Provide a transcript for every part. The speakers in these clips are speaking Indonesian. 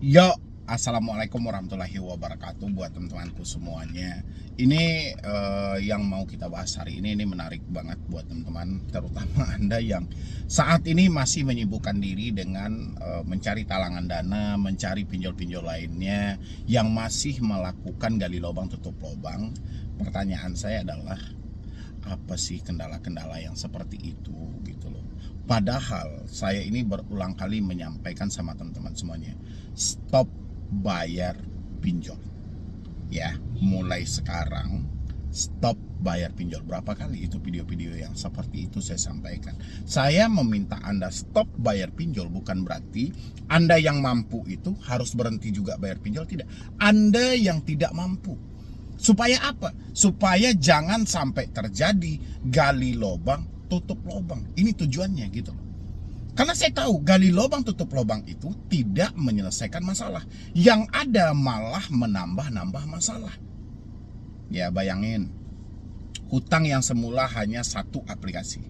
Yo, assalamualaikum warahmatullahi wabarakatuh buat teman-temanku semuanya. Ini yang mau kita bahas hari ini menarik banget buat teman-teman, terutama Anda yang saat ini masih menyibukkan diri dengan mencari talangan dana, mencari pinjol-pinjol lainnya, yang masih melakukan gali lubang tutup lubang. Pertanyaan saya adalah, apa sih kendala-kendala yang seperti itu gitu loh. Padahal saya ini berulang kali menyampaikan sama teman-teman semuanya, stop bayar pinjol. Ya, mulai sekarang stop bayar pinjol. Berapa kali itu video-video yang seperti itu saya sampaikan. Saya meminta Anda stop bayar pinjol bukan berarti Anda yang mampu itu harus berhenti juga bayar pinjol, tidak. Anda yang tidak mampu. Supaya apa? Supaya jangan sampai terjadi gali lubang tutup lubang. Ini tujuannya gitu loh. Karena saya tahu gali lubang tutup lubang itu tidak menyelesaikan masalah. Yang ada malah menambah-nambah masalah. Ya, bayangin, hutang yang semula hanya satu aplikasi.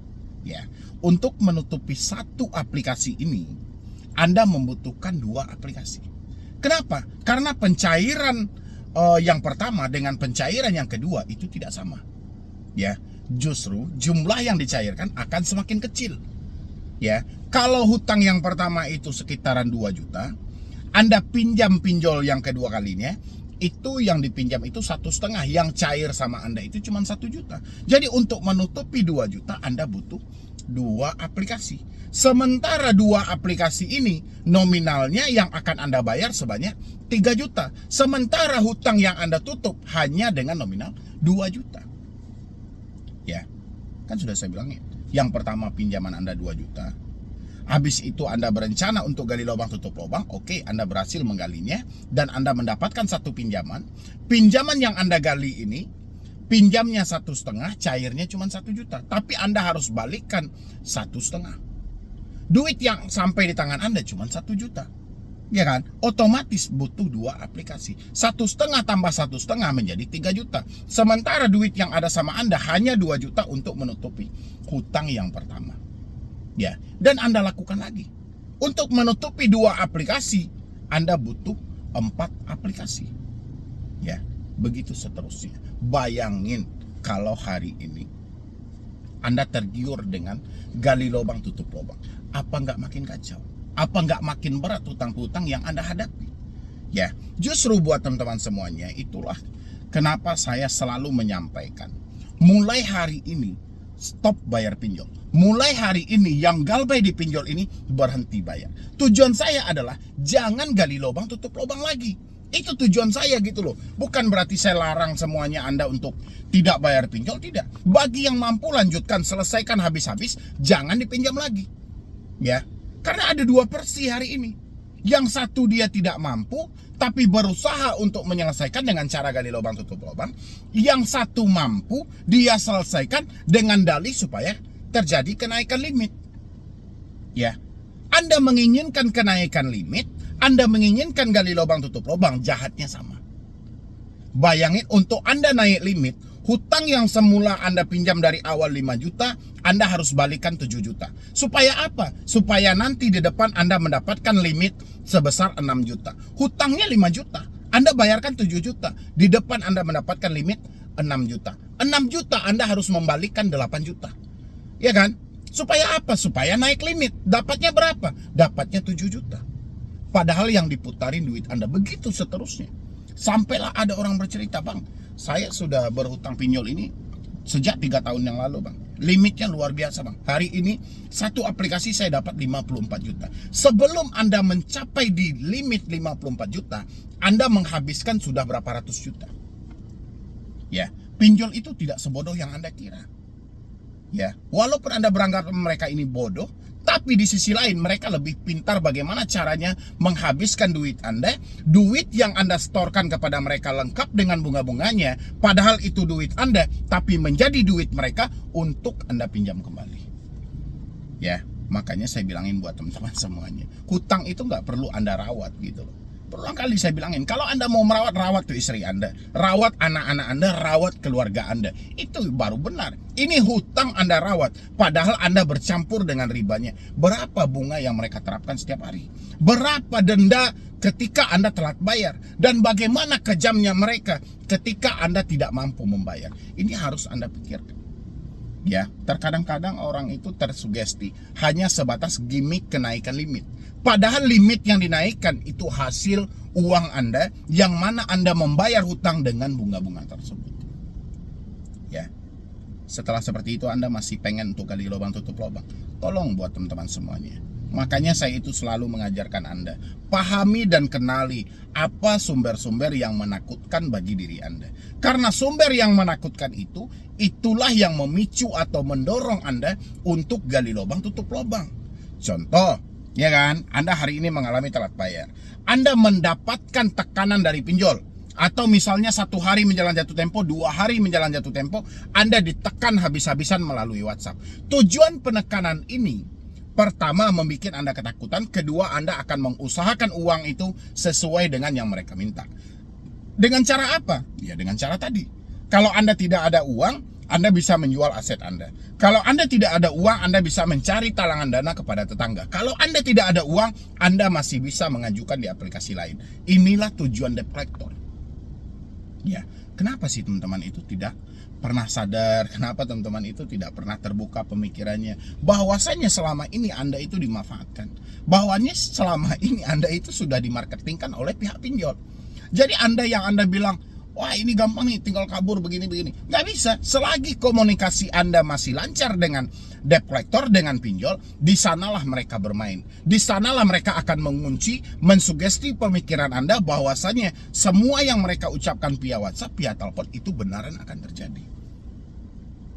Ya, untuk menutupi satu aplikasi ini Anda membutuhkan dua aplikasi. Kenapa? Karena pencairan yang pertama dengan pencairan yang kedua itu tidak sama. Ya, justru jumlah yang dicairkan akan semakin kecil. Ya, kalau hutang yang pertama itu sekitaran 2 juta, Anda pinjam pinjol yang kedua kalinya, itu yang dipinjam itu 1,5, yang cair sama Anda itu cuma 1 juta. Jadi untuk menutupi 2 juta Anda butuh dua aplikasi. Sementara dua aplikasi ini nominalnya yang akan Anda bayar sebanyak 3 juta. Sementara hutang yang Anda tutup hanya dengan nominal 2 juta. Ya, kan sudah saya bilangin. Yang pertama pinjaman Anda 2 juta. Habis itu Anda berencana untuk gali lubang tutup lubang. Oke, Anda berhasil menggalinya dan Anda mendapatkan satu pinjaman. Pinjaman yang Anda gali ini, pinjamnya 1,5, cairnya cuma 1 juta. Tapi Anda harus balikkan 1,5. Duit yang sampai di tangan Anda cuma 1 juta. Ya kan? Otomatis butuh dua aplikasi. 1,5 tambah 1,5 menjadi 3 juta. Sementara duit yang ada sama Anda hanya 2 juta untuk menutupi hutang yang pertama. Ya, dan Anda lakukan lagi. Untuk menutupi dua aplikasi, Anda butuh 4 aplikasi. Ya, begitu seterusnya. Bayangin kalau hari ini Anda tergiur dengan gali lubang tutup lubang. Apa nggak makin kacau? Apa nggak makin berat hutang-hutang yang Anda hadapi? Ya, justru buat teman-teman semuanya, itulah kenapa saya selalu menyampaikan, mulai hari ini stop bayar pinjol. Mulai hari ini yang galbay di pinjol ini berhenti bayar. Tujuan saya adalah jangan gali lubang tutup lubang lagi. Itu tujuan saya gitu loh. Bukan berarti saya larang semuanya Anda untuk tidak bayar pinjol, tidak. Bagi yang mampu lanjutkan, selesaikan habis-habis, jangan dipinjam lagi. Ya, karena ada dua versi hari ini. Yang satu dia tidak mampu, tapi berusaha untuk menyelesaikan dengan cara gali lubang tutup lubang. Yang satu mampu, dia selesaikan dengan dalih supaya terjadi kenaikan limit. Ya, Anda menginginkan kenaikan limit, Anda menginginkan gali lubang tutup lubang, jahatnya sama. Bayangin, untuk Anda naik limit, hutang yang semula Anda pinjam dari awal 5 juta, Anda harus balikan 7 juta. Supaya apa? Supaya nanti di depan Anda mendapatkan limit sebesar 6 juta. Hutangnya 5 juta, Anda bayarkan 7 juta. Di depan Anda mendapatkan limit 6 juta. 6 juta Anda harus membalikan 8 juta. Ya kan? Supaya apa? Supaya naik limit. Dapatnya berapa? Dapatnya 7 juta. Padahal yang diputarin duit Anda begitu seterusnya. Sampailah ada orang bercerita, Bang, saya sudah berhutang pinjol ini sejak 3 tahun yang lalu, Bang. Limitnya luar biasa, Bang. Hari ini satu aplikasi saya dapat 54 juta. Sebelum Anda mencapai di limit 54 juta, Anda menghabiskan sudah berapa ratus juta. Ya, pinjol itu tidak sebodoh yang Anda kira. Ya, walaupun Anda beranggapan mereka ini bodoh, tapi di sisi lain mereka lebih pintar bagaimana caranya menghabiskan duit Anda. Duit yang Anda setorkan kepada mereka lengkap dengan bunga-bunganya, padahal itu duit Anda, tapi menjadi duit mereka untuk Anda pinjam kembali. Ya, makanya saya bilangin buat teman-teman semuanya, hutang itu nggak perlu Anda rawat gitu loh. Berulang kali saya bilangin, kalau Anda mau merawat, rawat tuh istri Anda, rawat anak-anak Anda, rawat keluarga Anda. Itu baru benar. Ini hutang Anda rawat, padahal Anda bercampur dengan ribanya. Berapa bunga yang mereka terapkan setiap hari? Berapa denda ketika Anda telat bayar, dan bagaimana kejamnya mereka ketika Anda tidak mampu membayar. Ini harus Anda pikirkan. Ya, terkadang-kadang orang itu tersugesti hanya sebatas gimmick kenaikan limit. Padahal limit yang dinaikkan itu hasil uang Anda yang mana Anda membayar hutang dengan bunga-bunga tersebut. Ya. Setelah seperti itu Anda masih pengen untuk gali lubang tutup lubang. Tolong buat teman-teman semuanya. Makanya saya itu selalu mengajarkan Anda, pahami dan kenali apa sumber-sumber yang menakutkan bagi diri Anda. Karena sumber yang menakutkan itu, itulah yang memicu atau mendorong Anda untuk gali lubang tutup lubang. Contoh, ya kan, Anda hari ini mengalami telat bayar. Anda mendapatkan tekanan dari pinjol. Atau misalnya 1 hari menjelang jatuh tempo, 2 hari menjelang jatuh tempo, Anda ditekan habis-habisan melalui WhatsApp. Tujuan penekanan ini, pertama membuat Anda ketakutan, kedua Anda akan mengusahakan uang itu sesuai dengan yang mereka minta. Dengan cara apa? Ya dengan cara tadi. Kalau Anda tidak ada uang, Anda bisa menjual aset Anda. Kalau Anda tidak ada uang, Anda bisa mencari talangan dana kepada tetangga. Kalau Anda tidak ada uang, Anda masih bisa mengajukan di aplikasi lain. Inilah tujuan debt collector. Ya, kenapa sih teman-teman itu tidak pernah sadar? Kenapa teman-teman itu tidak pernah terbuka pemikirannya bahwasanya selama ini Anda itu dimanfaatkan, bahwanya selama ini Anda itu sudah dimarketingkan oleh pihak pinjol. Jadi Anda yang Anda bilang, wah ini gampang nih, tinggal kabur begini-begini. Nggak bisa, selagi komunikasi Anda masih lancar dengan debt collector, dengan pinjol, di sanalah mereka bermain. Di sanalah mereka akan mengunci, mensugesti pemikiran Anda bahwasanya semua yang mereka ucapkan via WhatsApp, via telepon itu benaran akan terjadi.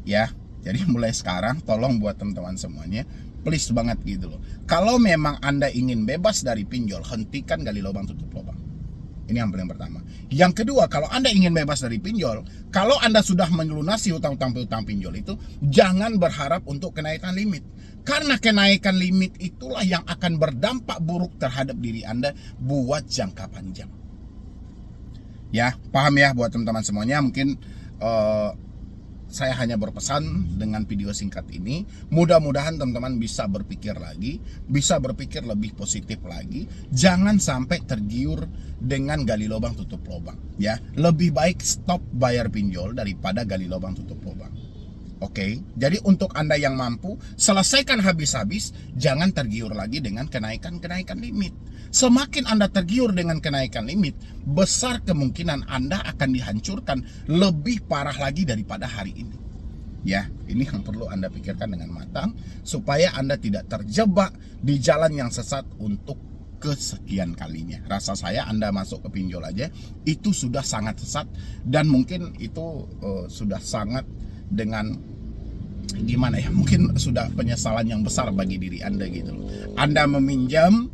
Ya, jadi mulai sekarang tolong buat teman-teman semuanya, please banget gitu loh. Kalau memang Anda ingin bebas dari pinjol, hentikan gali lubang tutup lubang. Ini yang paling pertama. Yang kedua, kalau Anda ingin bebas dari pinjol, kalau Anda sudah melunasi hutang-hutang pinjol itu, jangan berharap untuk kenaikan limit. Karena kenaikan limit itulah yang akan berdampak buruk terhadap diri Anda buat jangka panjang. Ya, paham ya buat teman-teman semuanya. Mungkin saya hanya berpesan dengan video singkat ini. Mudah-mudahan teman-teman bisa berpikir lagi, bisa berpikir lebih positif lagi. Jangan sampai tergiur dengan gali lubang tutup lubang. Ya, lebih baik stop bayar pinjol daripada gali lubang tutup lubang. Oke, jadi untuk Anda yang mampu, selesaikan habis-habis, jangan tergiur lagi dengan kenaikan limit. Semakin Anda tergiur dengan kenaikan limit, besar kemungkinan Anda akan dihancurkan lebih parah lagi daripada hari ini. Ya, ini yang perlu Anda pikirkan dengan matang, supaya Anda tidak terjebak di jalan yang sesat untuk kesekian kalinya. Rasa saya Anda masuk ke pinjol aja, itu sudah sangat sesat, dan mungkin itu sudah sangat dengan gimana ya, mungkin sudah penyesalan yang besar bagi diri Anda gitu loh. Anda meminjam,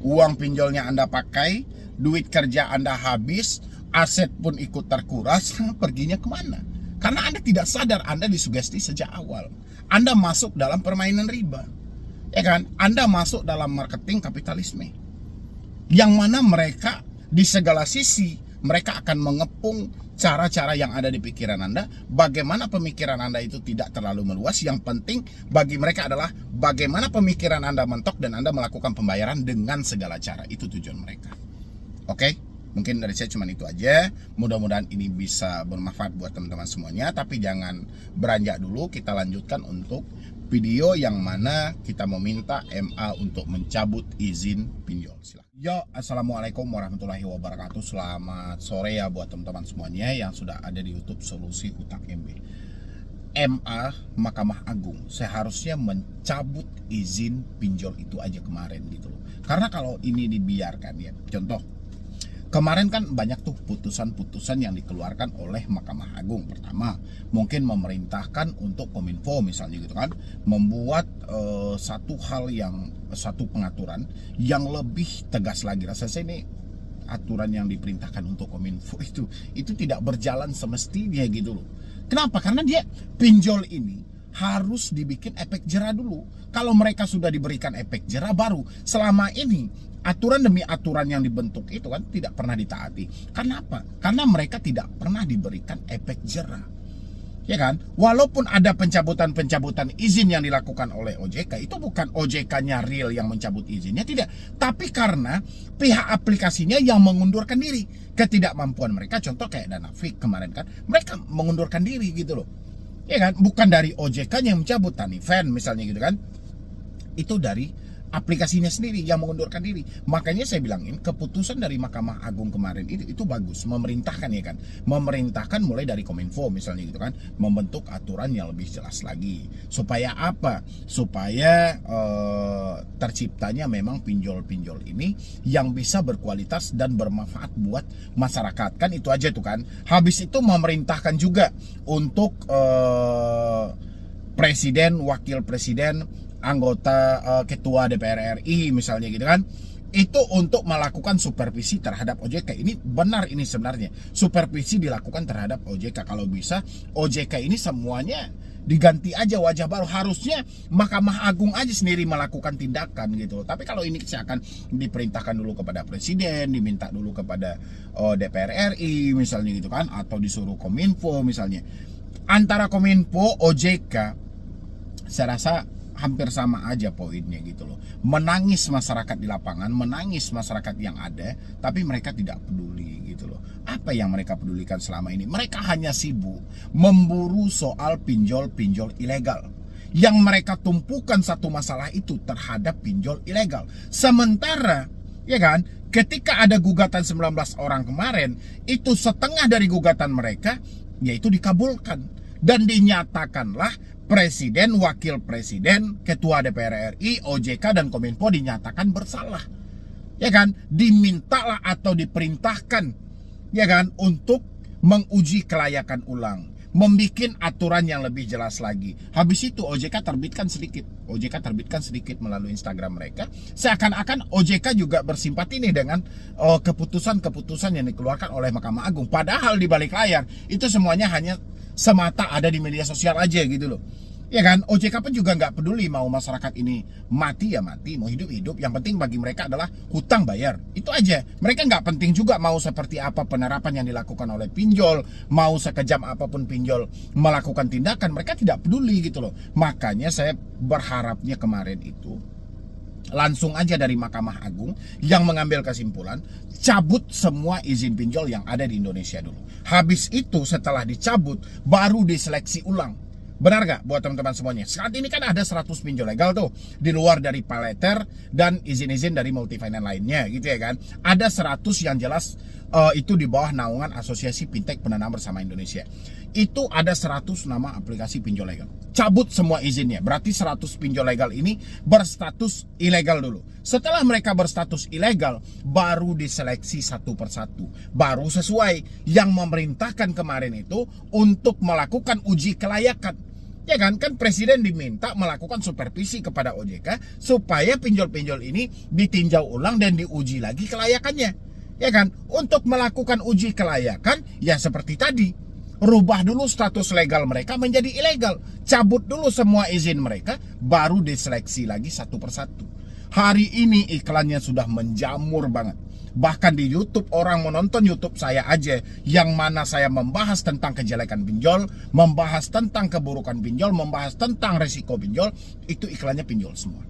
uang pinjolnya Anda pakai, duit kerja Anda habis, aset pun ikut terkuras, perginya kemana? Karena Anda tidak sadar, Anda disugesti sejak awal. Anda masuk dalam permainan riba, ya kan? Anda masuk dalam marketing kapitalisme, yang mana mereka di segala sisi mereka akan mengepung cara-cara yang ada di pikiran Anda. Bagaimana pemikiran Anda itu tidak terlalu meluas. Yang penting bagi mereka adalah bagaimana pemikiran Anda mentok dan Anda melakukan pembayaran dengan segala cara. Itu tujuan mereka. Oke, mungkin dari saya cuma itu aja. Mudah-mudahan ini bisa bermanfaat buat teman-teman semuanya. Tapi jangan beranjak dulu, kita lanjutkan untuk video yang mana kita meminta MA untuk mencabut izin pinjol. Silahkan. Yo, assalamualaikum warahmatullahi wabarakatuh. Selamat sore ya buat teman-teman semuanya yang sudah ada di YouTube Solusi Utang MB. MA Mahkamah Agung seharusnya mencabut izin pinjol itu aja kemarin gitu loh. Karena kalau ini dibiarkan ya, contoh kemarin kan banyak tuh putusan-putusan yang dikeluarkan oleh Mahkamah Agung. Pertama, mungkin memerintahkan untuk Kominfo misalnya gitu kan, membuat satu pengaturan yang lebih tegas lagi. Rasanya ini aturan yang diperintahkan untuk Kominfo itu tidak berjalan semestinya gitu loh. Kenapa? Karena dia pinjol ini harus dibikin efek jera dulu. Kalau mereka sudah diberikan efek jera, baru selama ini aturan demi aturan yang dibentuk itu kan tidak pernah ditaati. Karena apa? Karena mereka tidak pernah diberikan efek jera. Ya kan? Walaupun ada pencabutan-pencabutan izin yang dilakukan oleh OJK, itu bukan OJK-nya real yang mencabut izinnya, tidak. Tapi karena pihak aplikasinya yang mengundurkan diri. Ketidakmampuan mereka, contoh kayak Danafik kemarin kan, mereka mengundurkan diri gitu loh. Ya kan? Bukan dari OJK-nya yang mencabut, Tanifan misalnya gitu kan. Itu dari aplikasinya sendiri yang mengundurkan diri. Makanya saya bilangin keputusan dari Mahkamah Agung kemarin itu bagus, memerintahkan ya kan, memerintahkan mulai dari Kominfo misalnya gitu kan, membentuk aturan yang lebih jelas lagi. Supaya apa? Supaya terciptanya memang pinjol-pinjol ini yang bisa berkualitas dan bermanfaat buat masyarakat, kan itu aja tuh kan. Habis itu memerintahkan juga untuk presiden, wakil presiden, anggota ketua DPR RI misalnya gitu kan, itu untuk melakukan supervisi terhadap OJK. Ini benar, ini sebenarnya supervisi dilakukan terhadap OJK. Kalau bisa OJK ini semuanya diganti aja wajah baru. Harusnya Mahkamah Agung aja sendiri melakukan tindakan gitu. Tapi kalau ini akan diperintahkan dulu kepada presiden, diminta dulu kepada DPR RI misalnya gitu kan, atau disuruh Kominfo misalnya. Antara Kominfo, OJK, saya rasa hampir sama aja poinnya gitu loh. Menangis masyarakat di lapangan, menangis masyarakat yang ada, tapi mereka tidak peduli gitu loh. Apa yang mereka pedulikan selama ini? Mereka hanya sibuk memburu soal pinjol-pinjol ilegal. Yang mereka tumpukan satu masalah itu terhadap pinjol ilegal. Sementara, ya kan, ketika ada gugatan 19 orang kemarin, itu setengah dari gugatan mereka yaitu dikabulkan. Dan dinyatakanlah presiden, wakil presiden, ketua DPR RI, OJK, dan Kominfo dinyatakan bersalah. Ya kan? Dimintalah atau diperintahkan, ya kan, untuk menguji kelayakan ulang, membikin aturan yang lebih jelas lagi. Habis itu OJK terbitkan sedikit melalui Instagram mereka. Seakan-akan OJK juga bersimpati nih dengan keputusan-keputusan yang dikeluarkan oleh Mahkamah Agung. Padahal di balik layar itu semuanya hanya semata ada di media sosial aja gitu loh. Ya kan, OJK pun juga nggak peduli mau masyarakat ini mati ya mati, mau hidup-hidup. Yang penting bagi mereka adalah hutang bayar. Itu aja. Mereka nggak penting juga mau seperti apa penerapan yang dilakukan oleh pinjol, mau sekejam apapun pinjol melakukan tindakan, mereka tidak peduli gitu loh. Makanya saya berharapnya kemarin itu langsung aja dari Mahkamah Agung yang mengambil kesimpulan, cabut semua izin pinjol yang ada di Indonesia dulu. Habis itu setelah dicabut baru diseleksi ulang. Benar gak buat teman-teman semuanya? Saat ini kan ada 100 pinjol legal tuh, di luar dari paylater dan izin-izin dari multifinance lainnya gitu ya kan. Ada 100 yang jelas itu di bawah naungan Asosiasi Fintech Pendanaan Bersama Indonesia. Itu ada 100 nama aplikasi pinjol legal. Cabut semua izinnya. Berarti 100 pinjol legal ini berstatus ilegal dulu. Setelah mereka berstatus ilegal, baru diseleksi satu persatu. Baru sesuai yang memerintahkan kemarin itu untuk melakukan uji kelayakan. Ya kan presiden diminta melakukan supervisi kepada OJK supaya pinjol-pinjol ini ditinjau ulang dan diuji lagi kelayakannya. Ya kan, untuk melakukan uji kelayakan ya seperti tadi, rubah dulu status legal mereka menjadi ilegal, cabut dulu semua izin mereka, baru diseleksi lagi satu persatu. Hari ini iklannya sudah menjamur banget. Bahkan di YouTube, orang menonton YouTube saya aja yang mana saya membahas tentang kejelekan pinjol, membahas tentang keburukan pinjol, membahas tentang resiko pinjol, itu iklannya pinjol semua.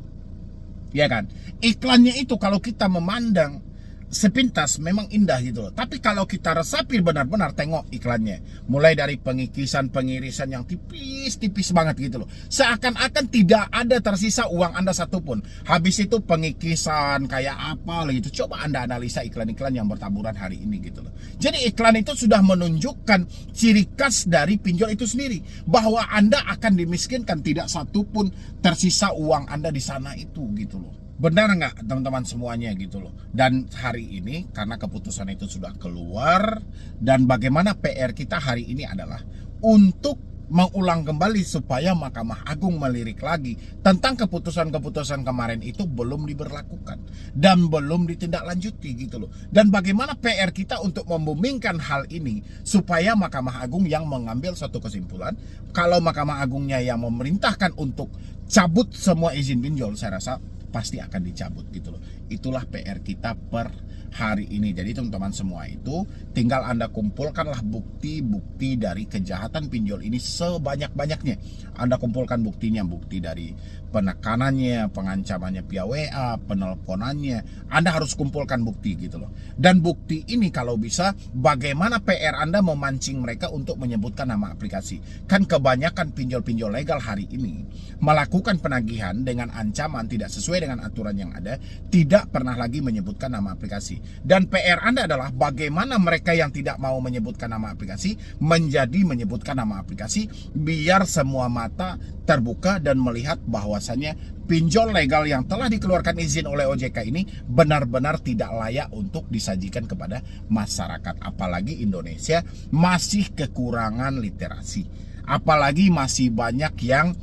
Ya kan? Iklannya itu kalau kita memandang sepintas memang indah gitu loh. Tapi kalau kita resapi benar-benar tengok iklannya, mulai dari pengikisan-pengirisan yang tipis-tipis banget gitu loh. Seakan-akan tidak ada tersisa uang Anda satupun. Habis itu pengikisan kayak apa gitu. Coba Anda analisa iklan-iklan yang bertaburan hari ini gitu loh. Jadi iklan itu sudah menunjukkan ciri khas dari pinjol itu sendiri, bahwa Anda akan dimiskinkan, tidak satupun tersisa uang Anda di sana itu gitu loh. Benar nggak teman-teman semuanya gitu loh. Dan hari ini karena keputusan itu sudah keluar, dan bagaimana PR kita hari ini adalah untuk mengulang kembali supaya Mahkamah Agung melirik lagi tentang keputusan-keputusan kemarin itu belum diberlakukan dan belum ditindaklanjuti gitu loh. Dan bagaimana PR kita untuk membumingkan hal ini supaya Mahkamah Agung yang mengambil suatu kesimpulan. Kalau Mahkamah Agungnya yang memerintahkan untuk cabut semua izin pinjol, saya rasa pasti akan dicabut gitu loh. Itulah PR kita per hari ini. Jadi teman-teman semua itu tinggal Anda kumpulkanlah bukti-bukti dari kejahatan pinjol ini sebanyak-banyaknya. Anda kumpulkan buktinya, bukti dari penekanannya, pengancamannya via WA, penelponannya. Anda harus kumpulkan bukti gitu loh. Dan bukti ini kalau bisa, bagaimana PR Anda memancing mereka untuk menyebutkan nama aplikasi. Kan kebanyakan pinjol-pinjol legal hari ini melakukan penagihan dengan ancaman tidak sesuai dengan aturan yang ada, tidak pernah lagi menyebutkan nama aplikasi. Dan PR Anda adalah bagaimana mereka yang tidak mau menyebutkan nama aplikasi menjadi menyebutkan nama aplikasi, biar semua mata terbuka dan melihat bahwasannya pinjol legal yang telah dikeluarkan izin oleh OJK ini benar-benar tidak layak untuk disajikan kepada masyarakat. Apalagi Indonesia masih kekurangan literasi, apalagi masih banyak yang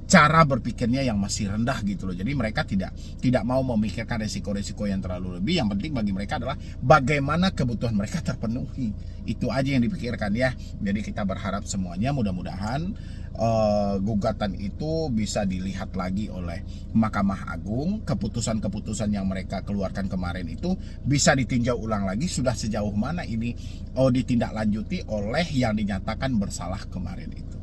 cara berpikirnya yang masih rendah gitu loh. Jadi mereka tidak mau memikirkan resiko-resiko yang terlalu lebih. Yang penting bagi mereka adalah bagaimana kebutuhan mereka terpenuhi. Itu aja yang dipikirkan ya. Jadi kita berharap semuanya mudah-mudahan gugatan itu bisa dilihat lagi oleh Mahkamah Agung. Keputusan-keputusan yang mereka keluarkan kemarin itu bisa ditinjau ulang lagi, sudah sejauh mana ini ditindaklanjuti oleh yang dinyatakan bersalah kemarin itu.